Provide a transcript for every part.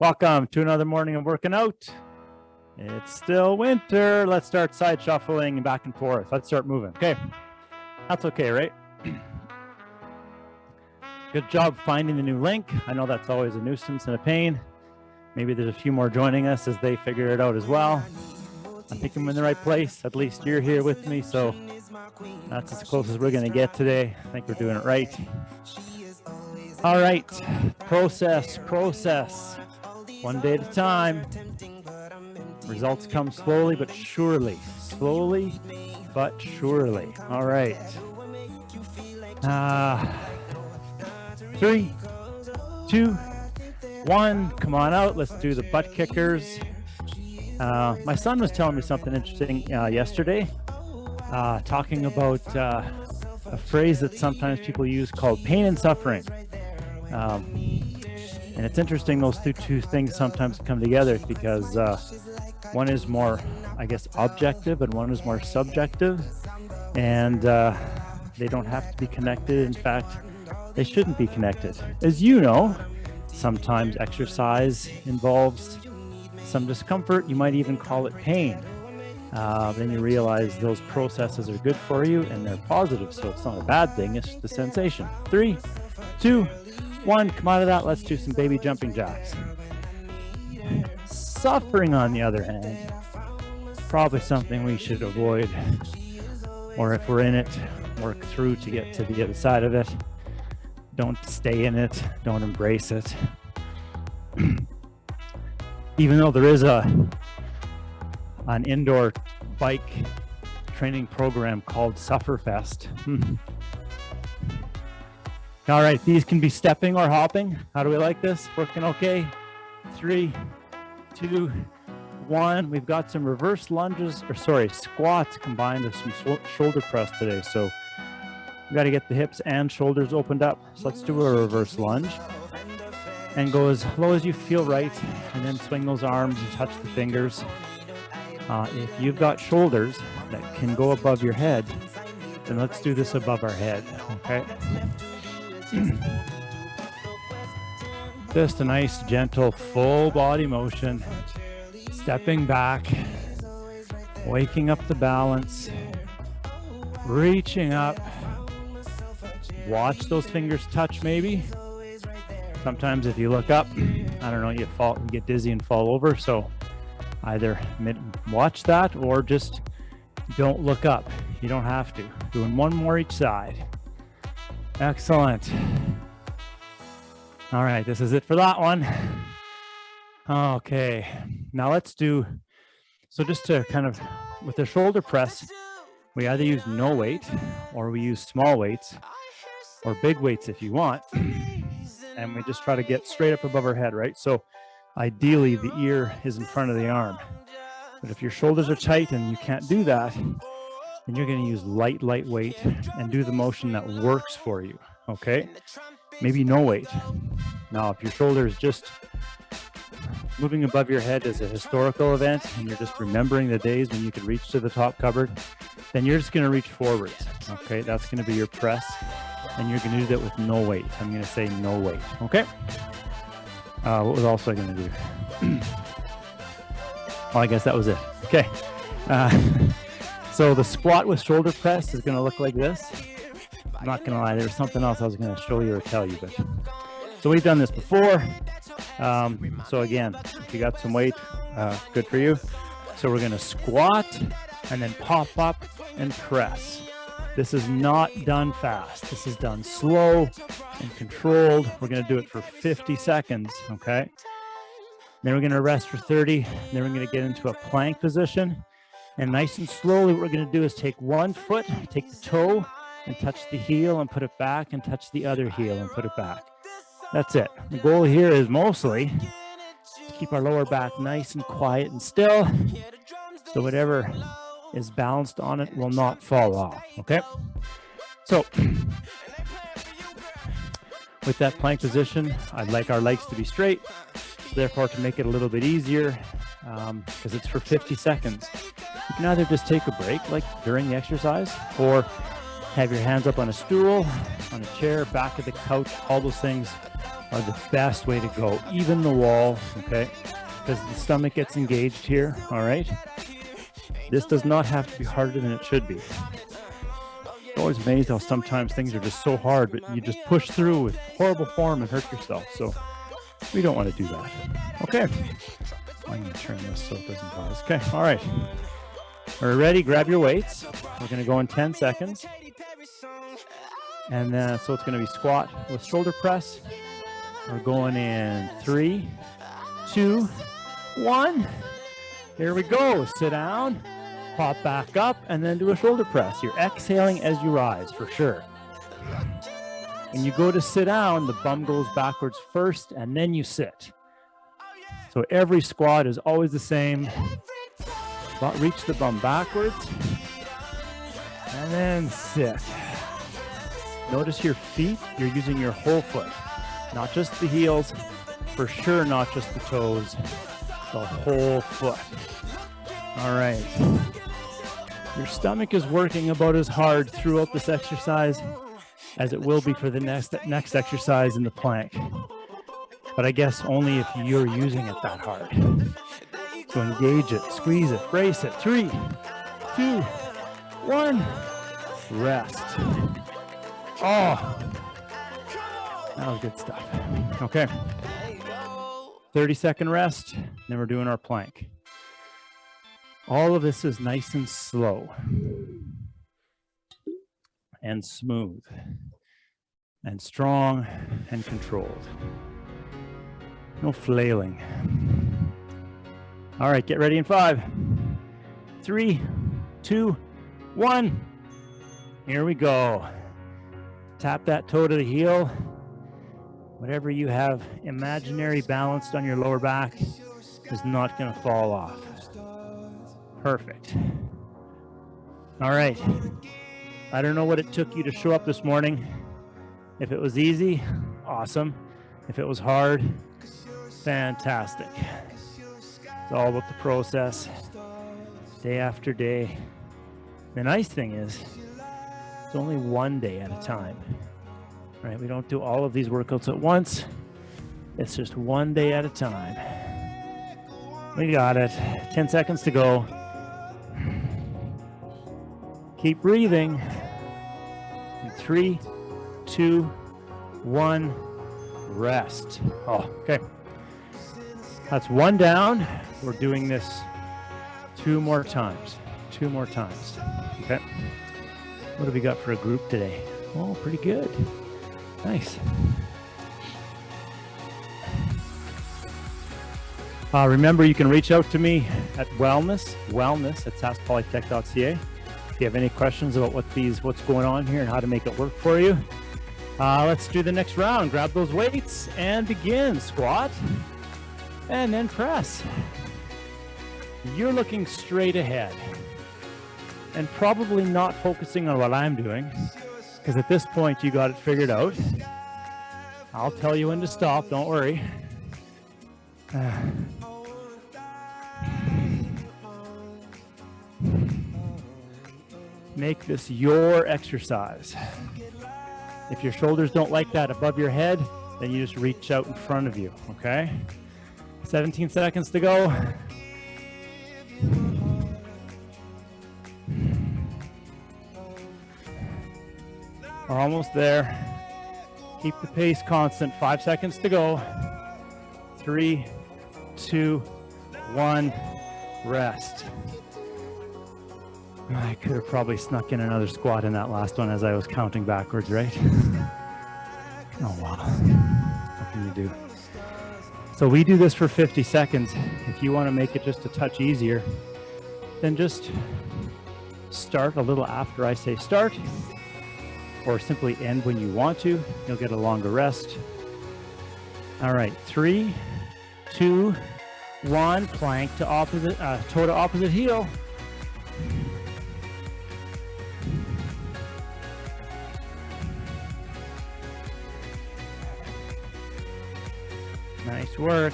Welcome to another morning of working out. It's still winter. Let's start side shuffling back and forth. Let's start moving. Okay, that's okay, right? Good job finding the new link. I know that's always a nuisance and a pain. Maybe there's a few more joining us as they figure it out as well. I think I'm in the right place. At least you're here with me, so that's as close as we're going to get today. I think we're doing it right. All right, process. One day at a time. Results come slowly but surely. Slowly but surely. All right. 3, 2, 1. Come on out. Let's do the butt kickers. My son was telling me something interesting yesterday, talking about a phrase that sometimes people use called pain and suffering. And it's interesting, those two things sometimes come together because one is more, I guess, objective and one is more subjective. And they don't have to be connected. In fact, they shouldn't be connected. As you know, sometimes exercise involves some discomfort. You might even call it pain. Then you realize those processes are good for you and they're positive. So it's not a bad thing. It's just a sensation. 3, 2, 1, come out of that. Let's do some baby jumping jacks. Suffering, on the other hand, probably something we should avoid, or if we're in it, work through to get to the other side of it. Don't stay in it. Don't embrace it. Even though there is an indoor bike training program called Sufferfest. All right, these can be stepping or hopping. How do we like this? Working okay? 3, 2, 1. We've got some reverse lunges, squats combined with some shoulder press today. So we got to get the hips and shoulders opened up. So let's do a reverse lunge and go as low as you feel right, and then swing those arms and touch the fingers. If you've got shoulders that can go above your head, then let's do this above our head, okay? Just a nice, gentle, full body motion. Stepping back, waking up the balance, reaching up. Watch those fingers touch maybe. Sometimes if you look up, I don't know, you get dizzy and fall over. So either watch that or just don't look up. You don't have to. Doing one more each side. Excellent. All right, this is it for that one. Okay, now let's do, so just to kind of, with the shoulder press, we either use no weight or we use small weights or big weights if you want. And we just try to get straight up above our head, right? So ideally the ear is in front of the arm. But if your shoulders are tight and you can't do that, then you're going to use light weight and do the motion that works for you, okay? Maybe no weight. Now, if your shoulder is just moving above your head as a historical event and you're just remembering the days when you could reach to the top cupboard, then you're just going to reach forwards, okay? That's going to be your press, and you're going to do that with no weight. I'm going to say no weight, okay? What was else I going to do? Well, I guess that was it. Okay. So the squat with shoulder press is going to look like this. I'm not going to lie, there was something else I was going to show you or tell you, but so we've done this before. So again, if you got some weight, good for you. So we're going to squat and then pop up and press. This is not done fast. This is done slow and controlled. We're going to do it for 50 seconds, okay? Then we're going to rest for 30. Then we're going to get into a plank position. And nice and slowly, what we're going to do is take one foot, take the toe, and touch the heel and put it back, and touch the other heel and put it back. That's it. The goal here is mostly to keep our lower back nice and quiet and still, so whatever is balanced on it will not fall off, okay? So with that plank position, I'd like our legs to be straight. So therefore, to make it a little bit easier, because it's for 50 seconds, you can either just take a break, like during the exercise, or have your hands up on a stool, on a chair, back of the couch, all those things. are the best way to go. Even the wall, okay? Because the stomach gets engaged here, all right? This does not have to be harder than it should be. I'm always amazed how sometimes things are just so hard, but you just push through with horrible form and hurt yourself. So we don't want to do that. Okay. I'm going to turn this so it doesn't pause. Okay, all right. Are you ready? Grab your weights. We're going to go in 10 seconds. And so it's going to be squat with shoulder press. We're going in 3, 2, 1. Here we go. Sit down. Pop back up and then do a shoulder press. You're exhaling as you rise for sure. When you go to sit down, the bum goes backwards first and then you sit. So every squat is always the same. Reach the bum backwards and then sit. Notice your feet. You're using your whole foot, not just the heels, for sure not just the toes, the whole foot. All right. Your stomach is working about as hard throughout this exercise as it will be for the next exercise in the plank. But I guess only if you're using it that hard. So engage it, squeeze it, brace it. 3, 2, 1. Rest. Oh, that was good stuff. Okay. 30-second rest. Then we're doing our plank. All of this is nice and slow and smooth and strong and controlled. No flailing. All right, get ready in 5, 3, 2, 1. Here we go. Tap that toe to the heel. Whatever you have imaginary balanced on your lower back is not going to fall off. Perfect. All right. I don't know what it took you to show up this morning. If it was easy, awesome. If it was hard, fantastic. It's all about the process, day after day. The nice thing is, it's only one day at a time, right? We don't do all of these workouts at once. It's just one day at a time. We got it. 10 seconds to go. Keep breathing. 3, 2, 1. Rest. Oh, okay. That's one down. We're doing this 2 more times. 2 more times. Okay. What have we got for a group today? Oh, pretty good. Nice. Remember, you can reach out to me at wellness at saskpolytech.ca. If you have any questions about what's going on here and how to make it work for you. Let's do the next round. Grab those weights and begin. Squat and then press. You're looking straight ahead and probably not focusing on what I'm doing, because at this point you got it figured out. I'll tell you when to stop, don't worry. Make this your exercise. If your shoulders don't like that above your head, then you just reach out in front of you, okay? 17 seconds to go. We're almost there. Keep the pace constant. 5 seconds to go. 3, 2, 1. Rest. I could have probably snuck in another squat in that last one as I was counting backwards, right? Oh, wow. What can you do? So we do this for 50 seconds. If you want to make it just a touch easier, then just start a little after I say start, or simply end when you want to. You'll get a longer rest. All right, 3, 2, 1. Plank to opposite, toe to opposite heel. Nice work.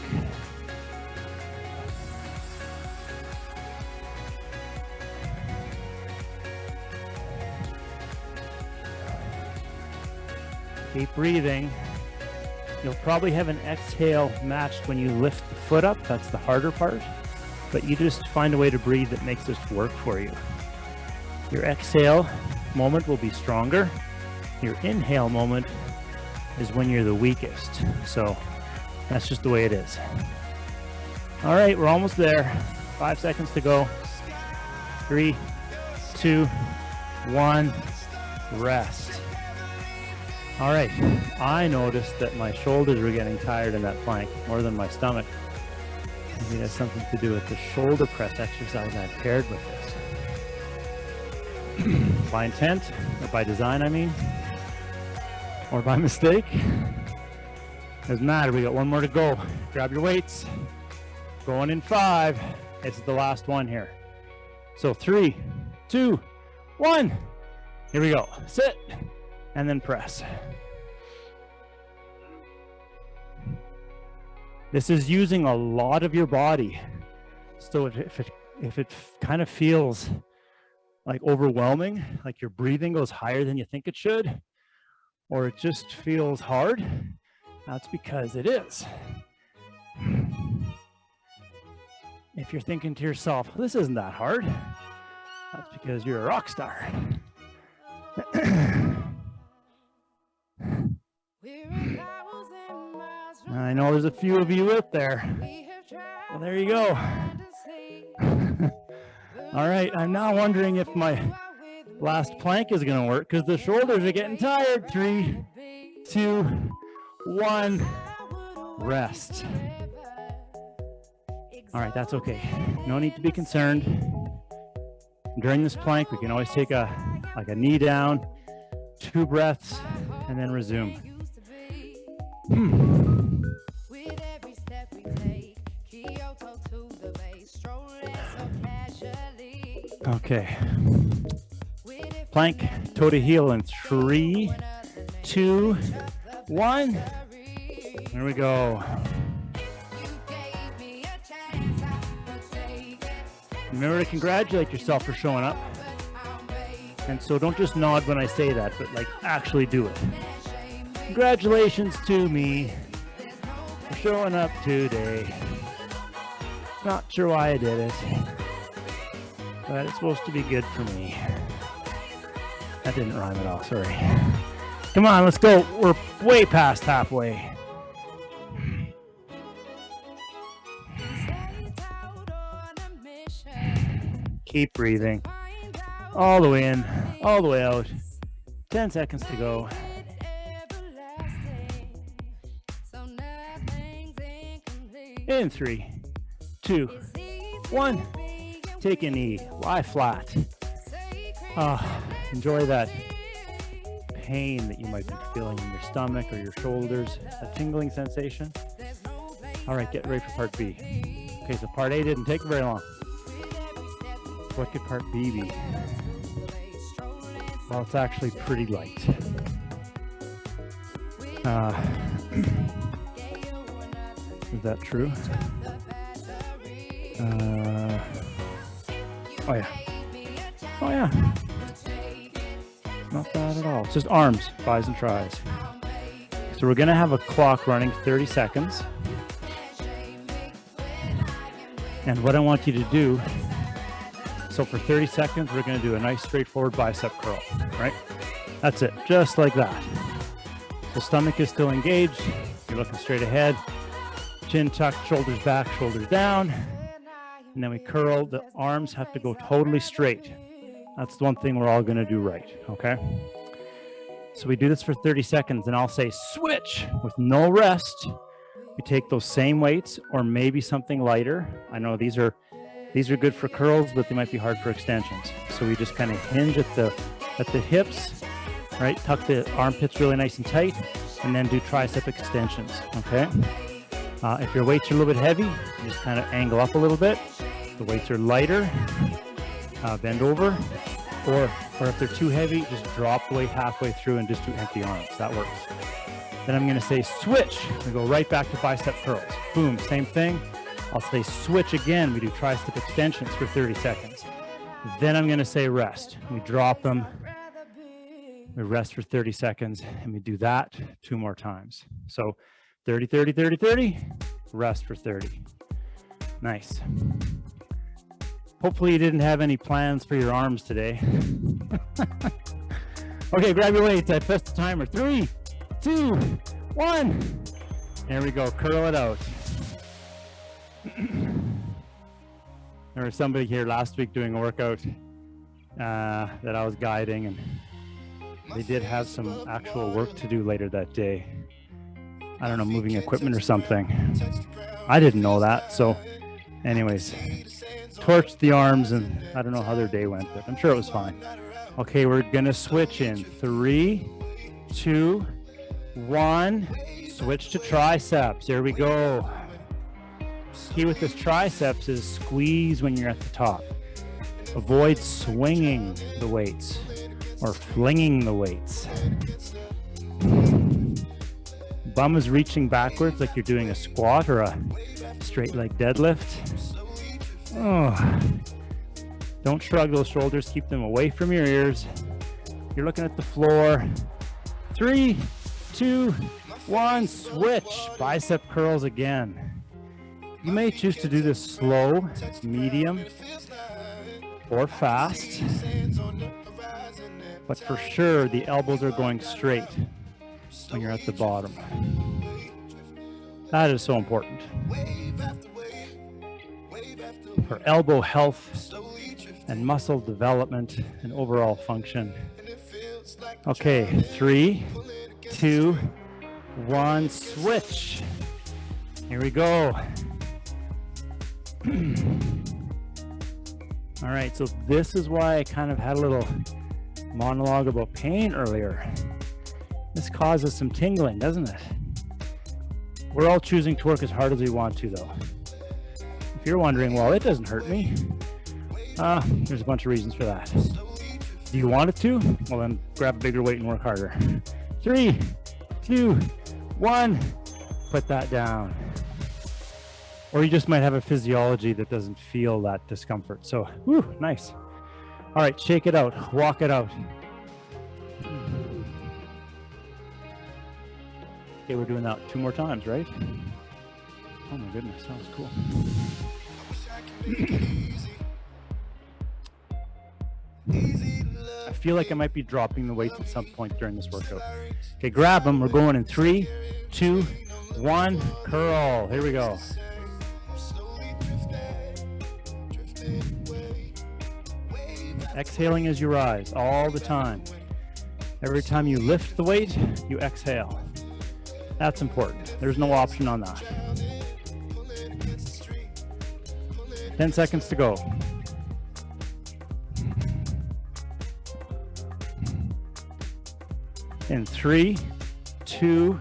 Keep breathing. You'll probably have an exhale matched when you lift the foot up. That's the harder part. But you just find a way to breathe that makes this work for you. Your exhale moment will be stronger. Your inhale moment is when you're the weakest. So that's just the way it is. All right, we're almost there. 5 seconds to go. 3, 2, 1, rest. All right, I noticed that my shoulders were getting tired in that plank more than my stomach. Maybe it has something to do with the shoulder press exercise I paired with this. By intent, or by design, I mean, or by mistake. Doesn't matter, we got one more to go. Grab your weights. Going in 5. It's the last one here. So 3, 2, 1. Here we go. Sit and then press. This is using a lot of your body. So if it kind of feels like overwhelming, like your breathing goes higher than you think it should, or it just feels hard, that's because it is. If you're thinking to yourself, this isn't that hard, that's because you're a rock star. I know there's a few of you out there. Well, there you go. All right, I'm now wondering if my last plank is going to work because the shoulders are getting tired. 3, 2, 1, rest. All right, that's okay. No need to be concerned. During this plank, we can always take a knee down, 2 breaths, and then resume. Okay. Plank, toe to heel in 3, 2, 1. There we go. Remember to congratulate yourself for showing up. And so don't just nod when I say that, but like actually do it. Congratulations to me for showing up today. Not sure why I did it, but it's supposed to be good for me. That didn't rhyme at all, sorry. Come on, let's go. We're way past halfway. Keep breathing. All the way in, all the way out. 10 seconds to go. In 3, 2, 1. Take a knee, lie flat. Enjoy that pain that you might be feeling in your stomach or your shoulders, a tingling sensation. All right, get ready for part B. Okay, so part A didn't take very long. What could part B be? Well, it's actually pretty light. Is that true? Oh yeah. Oh yeah. Not bad at all. It's just arms, bis and tris. So we're gonna have a clock running 30 seconds. And what I want you to do, so for 30 seconds, we're gonna do a nice straightforward bicep curl, right? That's it, just like that. So stomach is still engaged, you're looking straight ahead, chin tucked, shoulders back, shoulders down. And then we curl, the arms have to go totally straight. That's the one thing we're all gonna do right, okay? So we do this for 30 seconds and I'll say switch with no rest. We take those same weights or maybe something lighter. I know these are good for curls, but they might be hard for extensions. So we just kind of hinge at the hips, right? Tuck the armpits really nice and tight and then do tricep extensions, okay? If your weights are a little bit heavy, you just kind of angle up a little bit. If the weights are lighter, bend over, or if they're too heavy, just drop the weight halfway through and just do empty arms. That works. Then I'm going to say switch. We go right back to bicep curls. Boom, same thing. I'll say switch again. We do tricep extensions for 30 seconds. Then I'm going to say rest. We drop them. We rest for 30 seconds, and we do that 2 more times. So 30, 30, 30, 30. Rest for 30. Nice. Hopefully you didn't have any plans for your arms today. Okay, grab your weights. I press the timer. 3, 2, 1. There we go. Curl it out. There was somebody here last week doing a workout that I was guiding, and they did have some actual work to do later that day. I don't know, moving equipment or something. I didn't know that. So anyways, torched the arms, and I don't know how their day went, but I'm sure it was fine. Okay, we're gonna switch in 3, 2, 1. Switch to triceps. There we go. Key with this triceps is squeeze when you're at the top. Avoid swinging the weights or flinging the weights. Bum is reaching backwards like you're doing a squat or a straight leg deadlift. Oh. Don't shrug those shoulders. Keep them away from your ears. You're looking at the floor. 3, 2, 1. Switch. Bicep curls again. You may choose to do this slow, medium, or fast. But for sure, the elbows are going straight when you're at the bottom. That is so important for elbow health and muscle development and overall function. Okay, 3, 2, 1, switch. Here we go. All right, so this is why I kind of had a little monologue about pain earlier. This causes some tingling, doesn't it? We're all choosing to work as hard as we want to, though. If you're wondering, well, it doesn't hurt me. There's a bunch of reasons for that. Do you want it to? Well, then grab a bigger weight and work harder. 3, 2, 1, put that down. Or you just might have a physiology that doesn't feel that discomfort. So, whew, nice. All right, shake it out, walk it out. Okay, we're doing that 2 more times, right? Oh my goodness, that was cool. I feel like I might be dropping the weights at some point during this workout. Okay, grab them. We're going in 3, 2, 1, curl. Here we go. Exhaling as you rise all the time. Every time you lift the weight, you exhale. That's important. There's no option on that. 10 seconds to go. In 3, 2,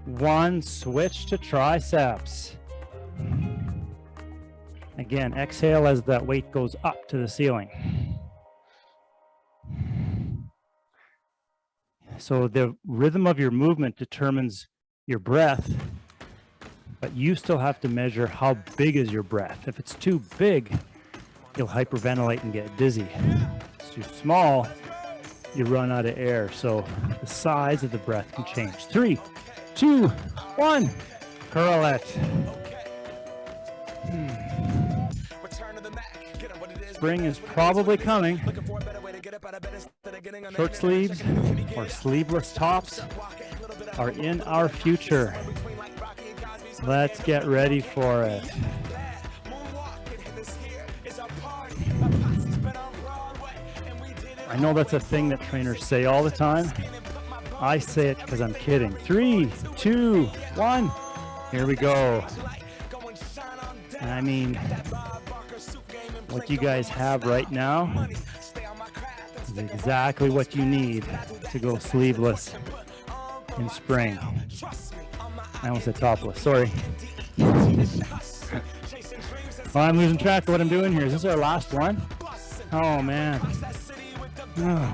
1, switch to triceps. Again, exhale as that weight goes up to the ceiling. So the rhythm of your movement determines your breath, but you still have to measure how big is your breath. If it's too big, you'll hyperventilate and get dizzy. If it's too small, you run out of air. So the size of the breath can change. 3, 2, 1, curl it. Spring is probably coming. Short sleeves or sleeveless tops are in our future. Let's get ready for it. I know that's a thing that trainers say all the time. I say it because I'm kidding. 3, 2, 1. Here we go. And I mean, what you guys have right now is exactly what you need to go sleeveless in spring. I almost said topless, sorry. Well, I'm losing track of what I'm doing here. Is this our last one? Oh man. Oh.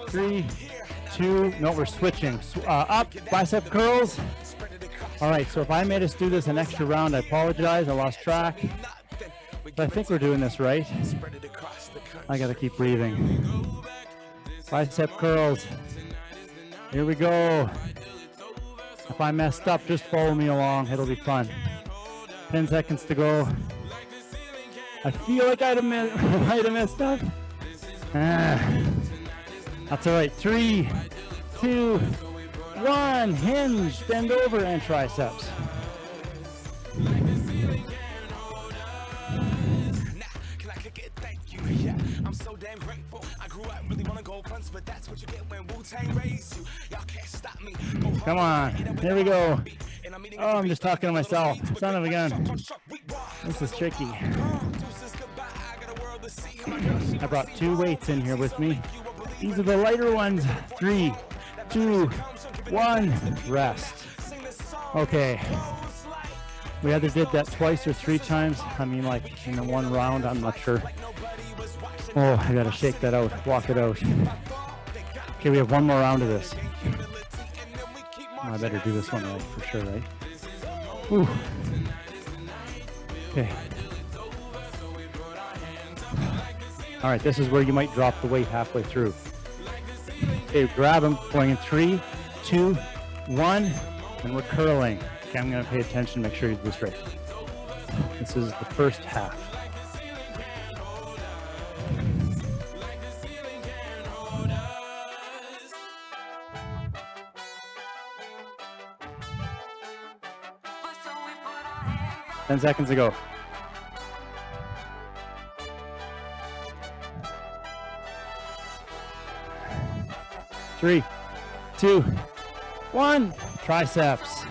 3, 2, no, we're switching. Up, bicep curls. All right, so if I made us do this an extra round, I apologize, I lost track. But I think we're doing this right. I gotta keep breathing. Bicep curls. Here we go. If I messed up, just follow me along. It'll be fun. 10 seconds to go. I feel like I might have messed up. That's all right. 3, 2, 1. Hinge, bend over, and triceps. I'm so damn grateful. I grew up really wanna go fronts, but that's what you get when Wu-Tang raised you. Y'all can't stop me. Come on, here we go. Oh, I'm just talking to myself. Son of a gun. This is tricky. I brought 2 weights in here with me. These are the lighter ones. 3, 2, 1, rest. Okay. We either did that twice or 3 times. I mean, like in one round, I'm not sure. Oh, I gotta shake that out, walk it out. Okay, we have 1 more round of this. Oh, I better do this one right, for sure, right? Ooh. Okay. All right, this is where you might drop the weight halfway through. Okay, grab them, going in 3, 2, 1, and we're curling. Okay, I'm gonna pay attention, make sure you do this right. This is the first half. Ten seconds to go. 3, 2, 1. Triceps.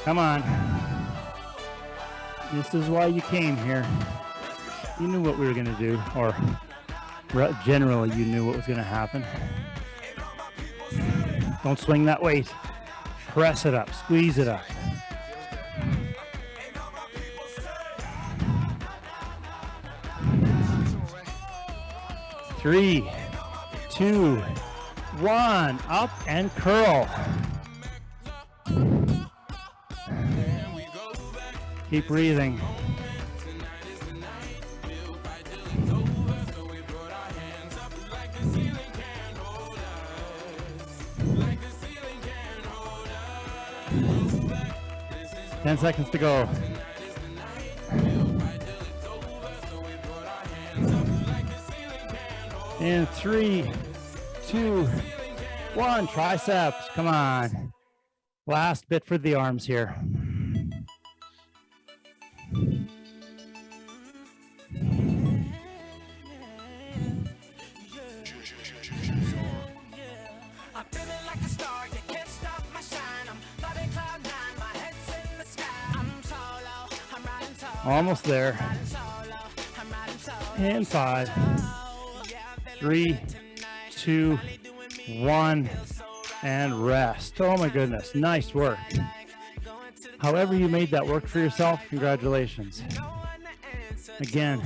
Come on. This is why you came here. You knew what we were going to do, or generally you knew what was going to happen. Don't swing that weight. Press it up, squeeze it up. Three, 2, 1, up and curl. Keep breathing. Ten seconds to go. In 3, 2, 1, triceps, come on. Last bit for the arms here. Almost there. And 5, 3, 2, 1, and rest. Oh my goodness, nice work. However you made that work for yourself, congratulations. Again,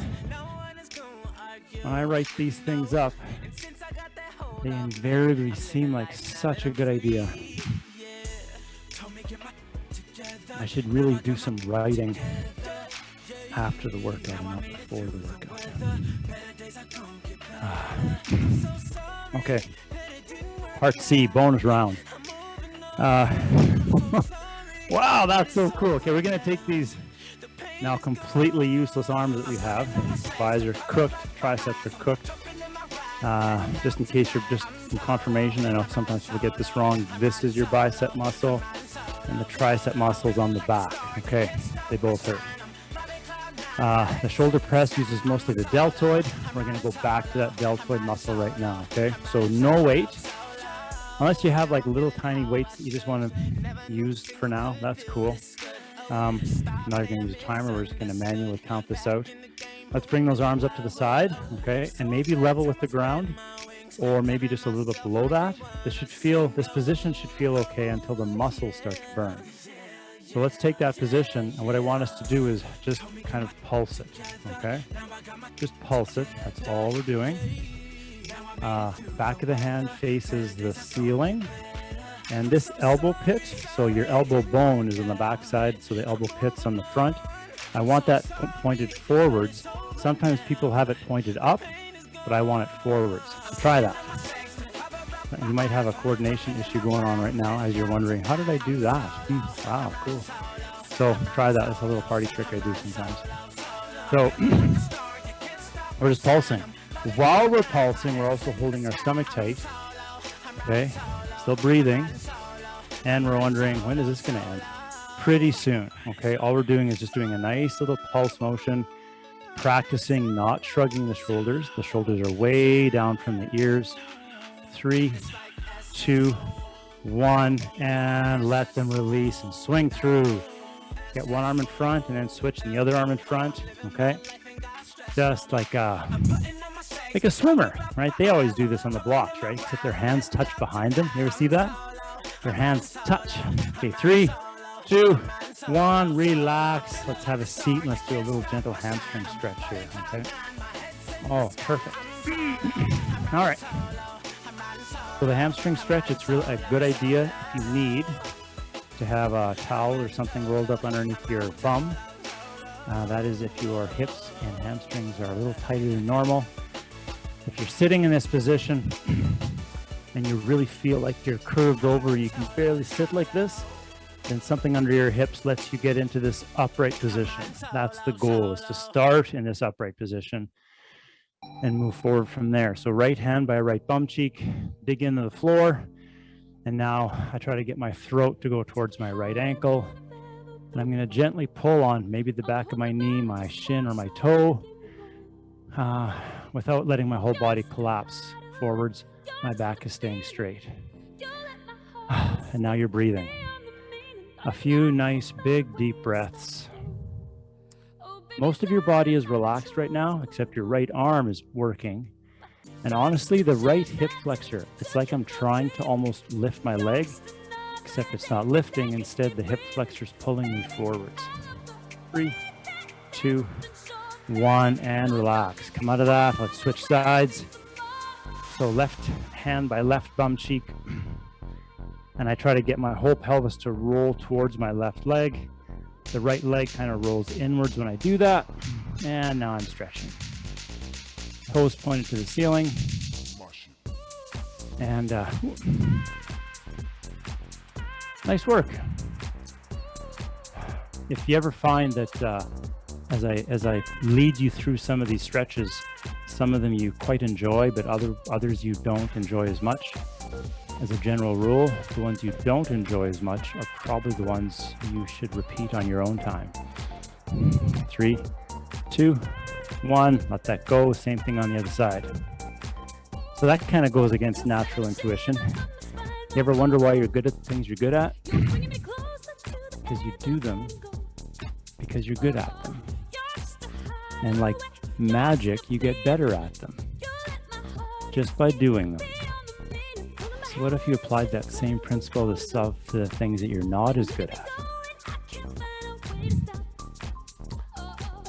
when I write these things up, they invariably seem like such a good idea. I should really do some writing after the workout, not before the workout. Okay, part C, bonus round. Wow, that's so cool. Okay, we're gonna take these now completely useless arms that we have. Thighs are cooked, triceps are cooked. Just in case you're just in confirmation, I know sometimes people get this wrong. This is your bicep muscle and the tricep muscles on the back. Okay, they both hurt. The shoulder press uses mostly the deltoid. We're going to go back to that deltoid muscle right now, okay? So no weight, unless you have like little tiny weights that you just want to use for now, that's cool. Now you're going to use a timer. We're just going to manually count this out. Let's bring those arms up to the side, okay? And maybe level with the ground, or maybe just a little bit below that. This position should feel okay until the muscles start to burn. So let's take that position, and what I want us to do is just kind of pulse it, okay? Just pulse it, that's all we're doing. Back of the hand faces the ceiling, and this elbow pit, so your elbow bone is on the back side, so the elbow pit's on the front. I want that pointed forwards. Sometimes people have it pointed up, but I want it forwards. Try that. You might have a coordination issue going on right now as you're wondering, how did I do that? Wow, cool. So try that. It's a little party trick I do sometimes. So we're just pulsing. While we're pulsing, we're also holding our stomach tight. Okay, still breathing. And we're wondering, when is this going to end? Pretty soon. Okay, all we're doing is just doing a nice little pulse motion, practicing not shrugging the shoulders. The shoulders are way down from the ears. 3, 2, 1, and let them release and swing through. Get one arm in front and then switch the other arm in front. Okay, just like a swimmer, right? They always do this on the blocks, right? Except their hands touch behind them. You ever see that? Their hands touch. Okay, 3, 2, 1, relax. Let's have a seat. Let's do a little gentle hamstring stretch here. Okay. Oh, perfect. All right. So the hamstring stretch, it's really a good idea if you need to have a towel or something rolled up underneath your bum. That is if your hips and hamstrings are a little tighter than normal. If you're sitting in this position and you really feel like you're curved over, you can barely sit like this, then something under your hips lets you get into this upright position. That's the goal, is to start in this upright position and move forward from there. So right hand by right bum cheek, dig into the floor. And now I try to get my throat to go towards my right ankle. And I'm going to gently pull on maybe the back of my knee, my shin, or my toe, without letting my whole body collapse forwards. My back is staying straight. And now you're breathing. A few nice, big, deep breaths. Most of your body is relaxed right now, except your right arm is working. And honestly, the right hip flexor, it's like I'm trying to almost lift my leg, except it's not lifting. Instead, the hip flexor is pulling me forwards. 3, 2, 1, and relax. Come out of that. Let's switch sides. So left hand by left bum cheek. And I try to get my whole pelvis to roll towards my left leg. The right leg kind of rolls inwards when I do that. And now I'm stretching. Toes pointed to the ceiling. And nice work. If you ever find that as I lead you through some of these stretches, some of them you quite enjoy, but others you don't enjoy as much. As a general rule, the ones you don't enjoy as much are probably the ones you should repeat on your own time. 3, 2, 1, let that go. Same thing on the other side. So that kind of goes against natural intuition. You ever wonder why you're good at the things you're good at? Because you do them because you're good at them. And like magic, you get better at them just by doing them. So what if you applied that same principle to the things that you're not as good at?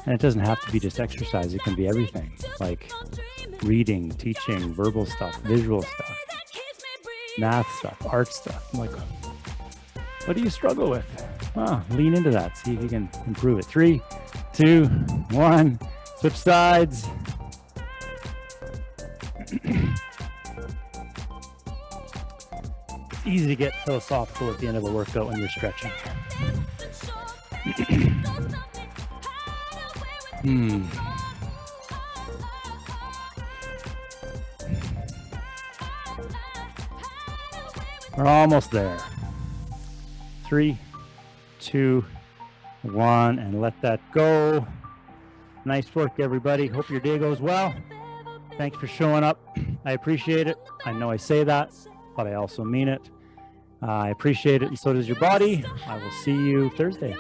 And it doesn't have to be just exercise. It can be everything, like reading, teaching, verbal stuff, visual stuff, math stuff, art stuff. I'm like, what do you struggle with? Oh, lean into that. See if you can improve it. 3, 2, 1, switch sides. It's easy to get philosophical at the end of a workout when you're stretching. We're almost there. 3, 2, 1, and let that go. Nice work, everybody. Hope your day goes well. Thanks for showing up. I appreciate it. I know I say that, but I also mean it. I appreciate it, and so does your body. I will see you Thursday.